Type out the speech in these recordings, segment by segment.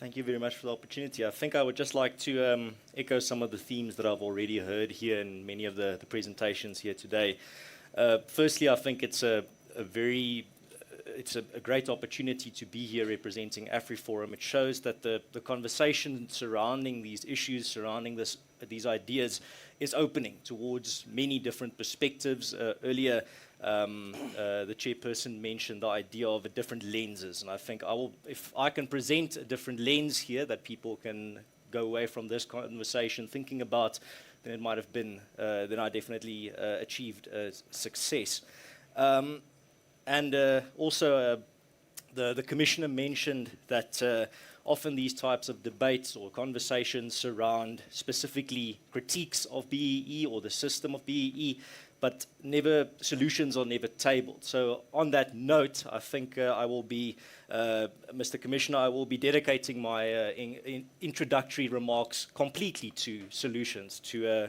Thank you very much for the opportunity. I think I would just like to echo some of the themes that I've already heard here in many of the presentations here today. Firstly, I think it's a great opportunity to be here representing AfriForum. It shows that the conversation surrounding these issues, surrounding these ideas, is opening towards many different perspectives. Earlier, the chairperson mentioned the idea of different lenses, and I think if I can present a different lens here that people can go away from this conversation thinking about, then it might have been, then I definitely achieved success. And also, the Commissioner mentioned that often these types of debates or conversations surround specifically critiques of BEE or the system of BEE, but solutions are never tabled. So on that note, I think I will be, Mr. Commissioner, I will be dedicating my introductory remarks completely to solutions, to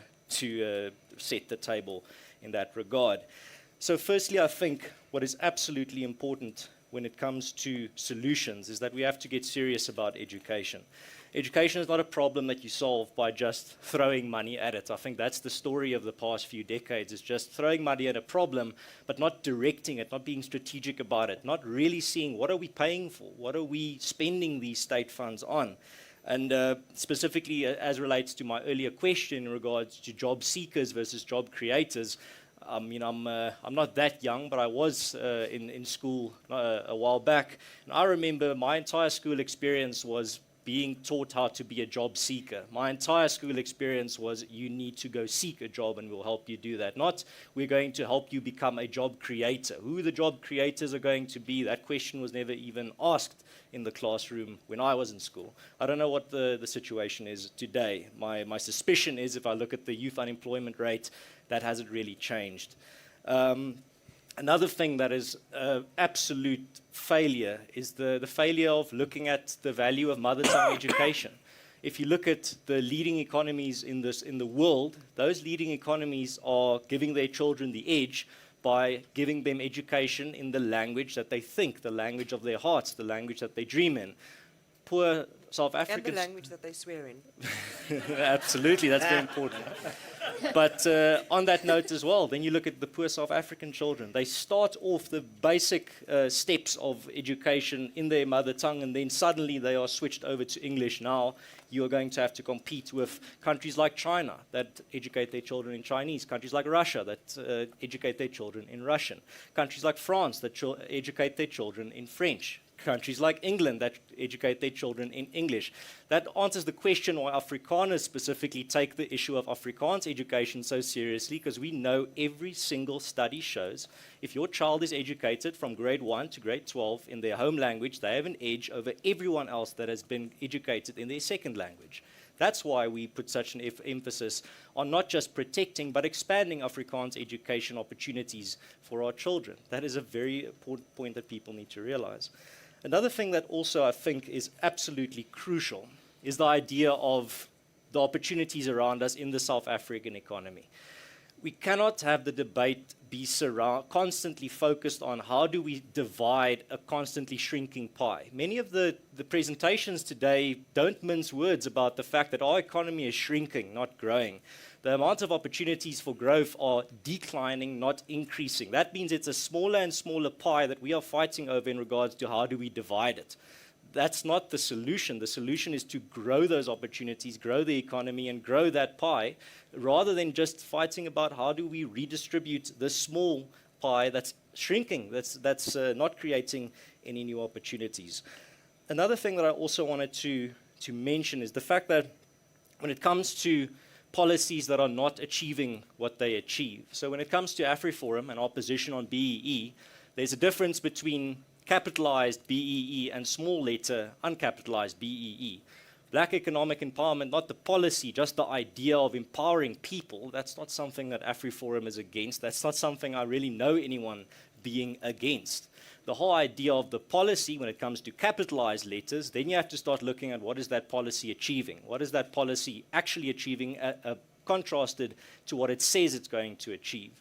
set the table in that regard. So firstly, I think what is absolutely important when it comes to solutions is that we have to get serious about education. Education is not a problem that you solve by just throwing money at it. I think that's the story of the past few decades, is just throwing money at a problem, but not directing it, not being strategic about it, not really seeing what are we paying for, what are we spending these state funds on. And specifically, as relates to my earlier question in regards to job seekers versus job creators, I'm not that young, but I was in school a while back. And I remember my entire school experience was being taught how to be a job seeker. My entire school experience was you need to go seek a job and we'll help you do that. Not we're going to help you become a job creator. Who the job creators are going to be, that question was never even asked in the classroom when I was in school. I don't know what the situation is today. My suspicion is if I look at the youth unemployment rate, that hasn't really changed. Another thing that is absolute failure is the failure of looking at the value of mother tongue education. If you look at the leading economies in the world, those leading economies are giving their children the edge by giving them education in the language that they think, the language of their hearts, the language that they dream in. Poor South Africans... And the language that they swear in. Absolutely, that's very important. But on that note as well, then you look at the poor South African children. They start off the basic steps of education in their mother tongue, and then suddenly they are switched over to English. Now you are going to have to compete with countries like China that educate their children in Chinese, countries like Russia that educate their children in Russian, countries like France that educate their children in French, countries like England that educate their children in English. That answers the question why Afrikaners specifically take the issue of Afrikaans education so seriously, because we know every single study shows if your child is educated from grade 1 to grade 12 in their home language, they have an edge over everyone else that has been educated in their second language. That's why we put such an emphasis on not just protecting, but expanding Afrikaans education opportunities for our children. That is a very important point that people need to realize. Another thing that also I think is absolutely crucial is the idea of the opportunities around us in the South African economy. We cannot have the debate be constantly focused on how do we divide a constantly shrinking pie. Many of the presentations today don't mince words about the fact that our economy is shrinking, not growing. The amount of opportunities for growth are declining, not increasing. That means it's a smaller and smaller pie that we are fighting over in regards to how do we divide it. That's not the solution. The solution is to grow those opportunities, grow the economy, and grow that pie, rather than just fighting about how do we redistribute the small pie that's shrinking, that's not creating any new opportunities. Another thing that I also wanted to mention is the fact that when it comes to policies that are not achieving what they achieve. So when it comes to AfriForum and our position on BEE, there's a difference between capitalized BEE and small letter uncapitalized BEE. Black economic empowerment, not the policy, just the idea of empowering people, that's not something that AfriForum is against. That's not something I really know anyone being against. The whole idea of the policy when it comes to capitalized letters, then you have to start looking at what is that policy achieving? What is that policy actually achieving contrasted to what it says it's going to achieve?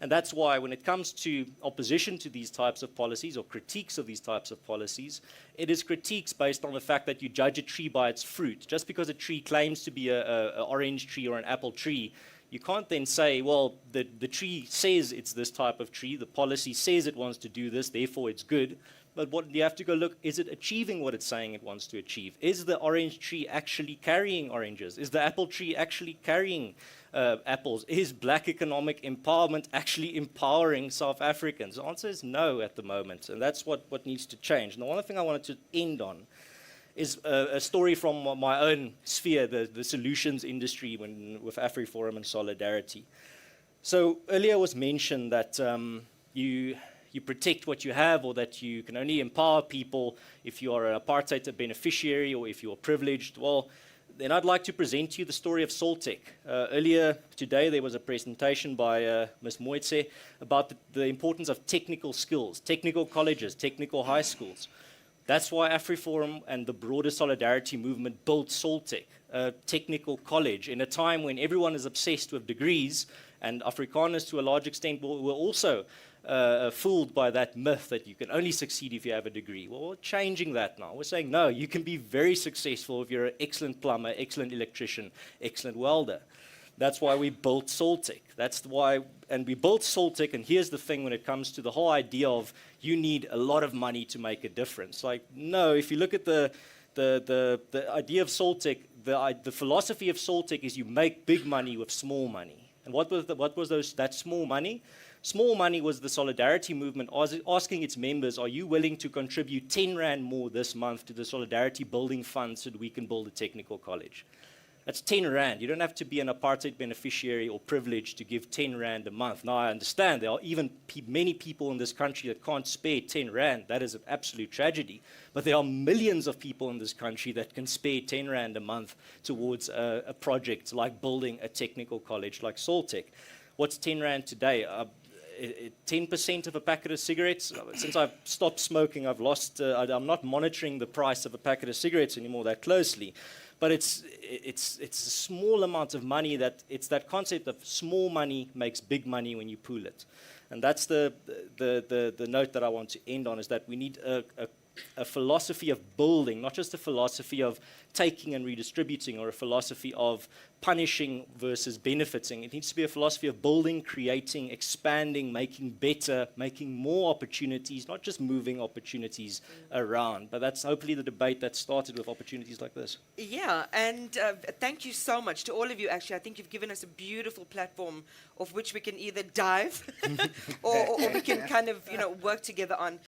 And that's why when it comes to opposition to these types of policies or critiques of these types of policies, it is critiques based on the fact that you judge a tree by its fruit. Just because a tree claims to be an orange tree or an apple tree, you can't then say, well, the tree says it's this type of tree, the policy says it wants to do this, therefore it's good. But what you have to go look, is it achieving what it's saying it wants to achieve? Is the orange tree actually carrying oranges? Is the apple tree actually carrying apples? Is black economic empowerment actually empowering South Africans? The answer is no at the moment, and that's what needs to change. And the one thing I wanted to end on is a story from my own sphere, the solutions industry with AfriForum and Solidarity. So earlier was mentioned that you protect what you have, or that you can only empower people if you are an apartheid beneficiary or if you're privileged. Well, then I'd like to present to you the story of Soltech. Earlier today there was a presentation by Ms. Moetse about the importance of technical skills, technical colleges, technical high schools. That's why AfriForum and the broader Solidarity movement built Soltech, a technical college, in a time when everyone is obsessed with degrees, and Afrikaners to a large extent were also fooled by that myth that you can only succeed if you have a degree. Well, we're changing that now. We're saying, no, you can be very successful if you're an excellent plumber, excellent electrician, excellent welder. That's why we built Soltech. That's why, and we built Soltech, and here's the thing when it comes to the whole idea of you need a lot of money to make a difference. Like, no, if you look at the idea of Soltech, the philosophy of Soltech is you make big money with small money. And what was that small money? Small money was the Solidarity movement asking its members, are you willing to contribute 10 Rand more this month to the Solidarity Building Fund so that we can build a technical college? That's 10 Rand. You don't have to be an apartheid beneficiary or privileged to give 10 Rand a month. Now, I understand there are even many people in this country that can't spare 10 Rand. That is an absolute tragedy. But there are millions of people in this country that can spare 10 Rand a month towards a project like building a technical college like Soltech. What's 10 Rand today? 10% of a packet of cigarettes. Since I've stopped smoking, I've lost. I'm not monitoring the price of a packet of cigarettes anymore that closely. But it's a small amount of money that it's that concept of small money makes big money when you pool it, and that's the note that I want to end on, is that we need a philosophy of building, not just a philosophy of taking and redistributing, or a philosophy of punishing versus benefiting. It needs to be a philosophy of building, creating, expanding, making better, making more opportunities, not just moving opportunities around. But that's hopefully the debate that started with opportunities like this. Yeah, and thank you so much to all of you. Actually, I think you've given us a beautiful platform of which we can either dive or we can kind of, work together on.